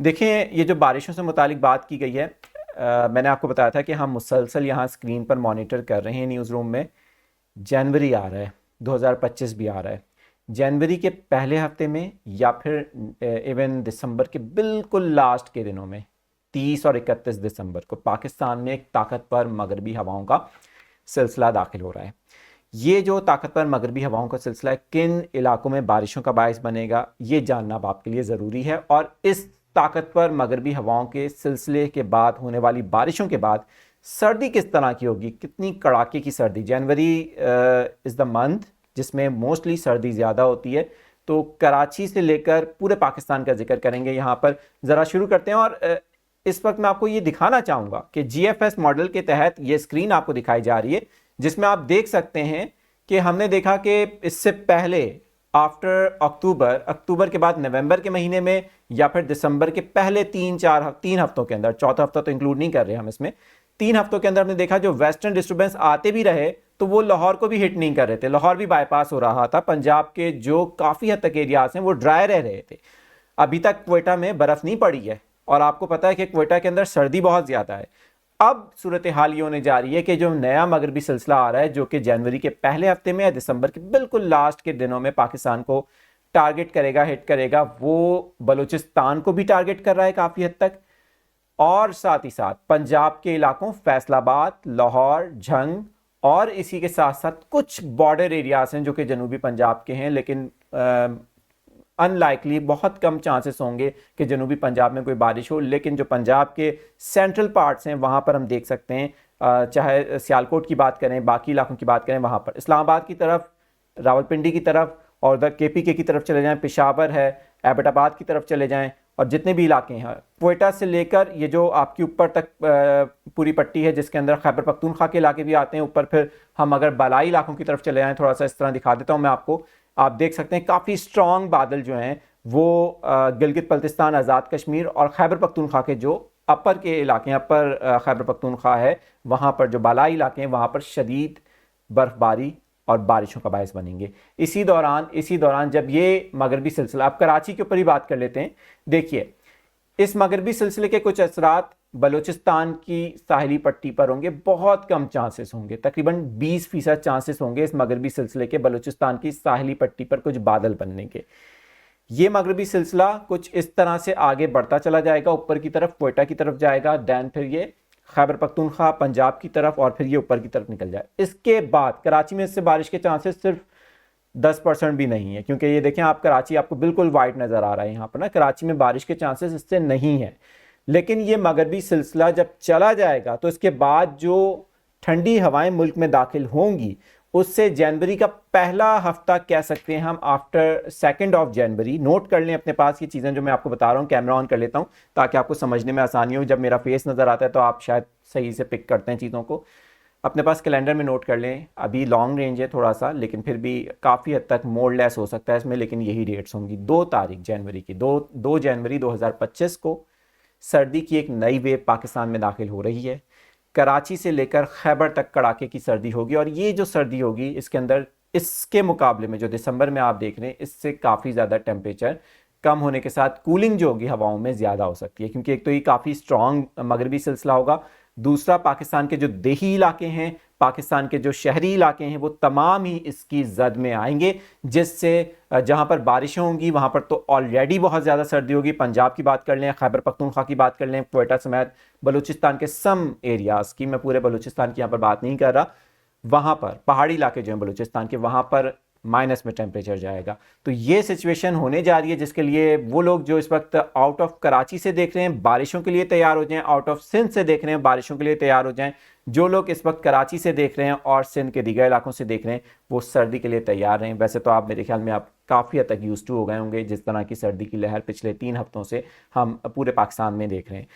देखें, ये जो बारिशों से मुतालिक बात की गई है, मैंने आपको बताया था कि हम मुसलसल यहाँ स्क्रीन पर मॉनिटर कर रहे हैं न्यूज़ रूम में। जनवरी आ रहा है, 2025 भी आ रहा है। जनवरी के पहले हफ्ते में या फिर इवन दिसंबर के बिल्कुल लास्ट के दिनों में, 30 और 31 दिसंबर को पाकिस्तान में एक ताकतवर मगरबी हवाओं का सिलसिला दाखिल हो रहा है। ये जो ताकतवर मगरबी हवाओं का सिलसिला है, किन इलाकों में बारिशों का बायस बनेगा, ये जानना अब आपके लिए ज़रूरी है। और इस ताकतवर मगरबी हवाओं के सिलसिले के बाद होने वाली बारिशों के बाद सर्दी किस तरह की होगी, कितनी कड़ाके की सर्दी। जनवरी इज़ द मंथ जिसमें मोस्टली सर्दी ज़्यादा होती है। तो कराची से लेकर पूरे पाकिस्तान का जिक्र करेंगे यहाँ पर। ज़रा शुरू करते हैं। और इस वक्त मैं आपको ये दिखाना चाहूँगा कि जीएफएस मॉडल के तहत ये स्क्रीन आपको दिखाई जा रही है, जिसमें आप देख सकते हैं कि हमने देखा कि इससे पहले आफ्टर अक्टूबर के बाद नवंबर के महीने में या फिर दिसंबर के पहले 3 हफ्तों के अंदर, चौथा हफ्ता तो इंक्लूड नहीं कर रहे हम इसमें, 3 हफ्तों के अंदर हमने देखा जो वेस्टर्न डिस्टर्बेंस आते भी रहे तो वो लाहौर को भी हिट नहीं कर रहे थे। लाहौर भी बाईपास हो रहा था। पंजाब के जो काफ़ी हद तक एरियाज हैं वो ड्राई रह रहे थे। अभी तक क्वेटा में बर्फ़ नहीं पड़ी है और आपको पता है कि क्वेटा के अंदर सर्दी बहुत ज़्यादा है। अब सूरत हाल ये होने जा रही है कि जो नया मगरबी सिलसिला आ रहा है, जो कि जनवरी के पहले हफ्ते में या दिसंबर के बिल्कुल लास्ट के दिनों में पाकिस्तान को टारगेट करेगा, हिट करेगा, वो बलूचिस्तान को भी टारगेट कर रहा है काफ़ी हद तक। और साथ ही साथ पंजाब के इलाकों फैसलाबाद, लाहौर, झंग और इसी के साथ साथ कुछ बॉर्डर एरियाज हैं जो कि जनूबी पंजाब के हैं, लेकिन अनलाइकली, बहुत कम चांसेस होंगे कि जनूबी पंजाब में कोई बारिश हो। लेकिन जो पंजाब के सेंट्रल पार्ट्स हैं वहाँ पर हम देख सकते हैं, चाहे सियालकोट की बात करें, बाकी इलाकों की बात करें, वहाँ पर इस्लामाबाद की तरफ, रावलपिंडी की तरफ और उधर केपीके की तरफ चले जाएं, पेशावर है, एबटाबाद की तरफ चले जाएं और जितने भी इलाके हैं क्वेटा से लेकर ये जो आपकी ऊपर तक पूरी पट्टी है जिसके अंदर खैबर पख्तूनख्वा के इलाके भी आते हैं ऊपर। फिर हम अगर बालाई इलाकों की तरफ चले जाएं, थोड़ा सा इस तरह दिखा देता हूं मैं आपको। आप देख सकते हैं काफ़ी स्ट्रॉन्ग बादल जो हैं वो गिलगित बल्तिस्तान, आज़ाद कश्मीर और खैबर पख्तूनख्वा के जो अपर के इलाके हैं, अपर खैबर पख्तूनख्वा है, वहाँ पर जो बालाई इलाके हैं वहाँ पर शदीद बर्फबारी और बारिशों का बायस बनेंगे। इसी दौरान जब ये मगरबी सिलसिला, अब कराची के ऊपर ही बात कर लेते हैं। देखिए, इस मगरबी सिलसिले के कुछ असरात बलूचिस्तान की साहिली पट्टी पर होंगे। बहुत कम चांसेस होंगे, तकरीबन 20% चांसेस होंगे इस मगरबी सिलसिले के बलूचिस्तान की साहिली पट्टी पर कुछ बादल बनने के। ये मगरबी सिलसिला कुछ इस तरह से आगे बढ़ता चला जाएगा, ऊपर की तरफ क्वेटा की तरफ जाएगा, दैन फिर ये खैबर पख्तूनख्वा पंजाब की तरफ और फिर ये ऊपर की तरफ निकल जाए। इसके बाद कराची में इससे बारिश के चांसेस सिर्फ 10% भी नहीं है, क्योंकि ये देखें आप, कराची आपको बिल्कुल वाइट नज़र आ रहा है यहाँ पर ना, कराची में बारिश के चांसेस इससे नहीं है। लेकिन ये मगरबी सिलसिला जब चला जाएगा तो इसके बाद जो ठंडी हवाएं मुल्क में दाखिल होंगी उससे जनवरी का पहला हफ्ता कह सकते हैं हम, आफ्टर 2 जनवरी। नोट कर लें अपने पास ये चीज़ें जो मैं आपको बता रहा हूँ। कैमरा ऑन कर लेता हूँ ताकि आपको समझने में आसानी हो। जब मेरा फेस नज़र आता है तो आप शायद सही से पिक करते हैं चीज़ों को। अपने पास कैलेंडर में नोट कर लें। अभी लॉन्ग रेंज है थोड़ा सा, लेकिन फिर भी काफ़ी हद तक मोड लेस हो सकता है इसमें, लेकिन यही डेट्स होंगी। 2 जनवरी की, 2 जनवरी 2025 को सर्दी की एक नई वेव पाकिस्तान में दाखिल हो रही है। कराची से लेकर खैबर तक कड़ाके की सर्दी होगी और ये जो सर्दी होगी इसके अंदर इसके मुकाबले में जो दिसंबर में आप देख रहे हैं इससे काफ़ी ज़्यादा टेम्परेचर कम होने के साथ कूलिंग जो होगी हवाओं में ज़्यादा हो सकती है, क्योंकि एक तो ये काफ़ी स्ट्रॉन्ग मगरबी सिलसिला होगा। दूसरा, पाकिस्तान के जो देही इलाके हैं, पाकिस्तान के जो शहरी इलाके हैं, वो तमाम ही इसकी जद में आएंगे, जिससे जहां पर बारिशें होंगी वहां पर तो ऑलरेडी बहुत ज़्यादा सर्दी होगी। पंजाब की बात कर लें, खैबर पख्तूनख्वा की बात कर लें, क्वेटा समेत बलूचिस्तान के सम एरियाज़ की, मैं पूरे बलूचिस्तान की यहाँ पर बात नहीं कर रहा, वहाँ पर पहाड़ी इलाके जो हैं बलूचिस्तान के, वहाँ पर माइनस में टेम्परेचर जाएगा। तो ये सिचुएशन होने जा रही है, जिसके लिए वो लोग जो इस वक्त आउट ऑफ कराची से देख रहे हैं बारिशों के लिए तैयार हो जाएं, आउट ऑफ सिंध से देख रहे हैं बारिशों के लिए तैयार हो जाएं। जो लोग इस वक्त कराची से देख रहे हैं और सिंध के दीगर इलाकों से देख रहे हैं वो सर्दी के लिए तैयार रहें। वैसे तो आप, मेरे ख्याल में आप काफ़ी हद तक यूज टू हो गए होंगे जिस तरह की सर्दी की लहर पिछले 3 हफ्तों से हम पूरे पाकिस्तान में देख रहे हैं।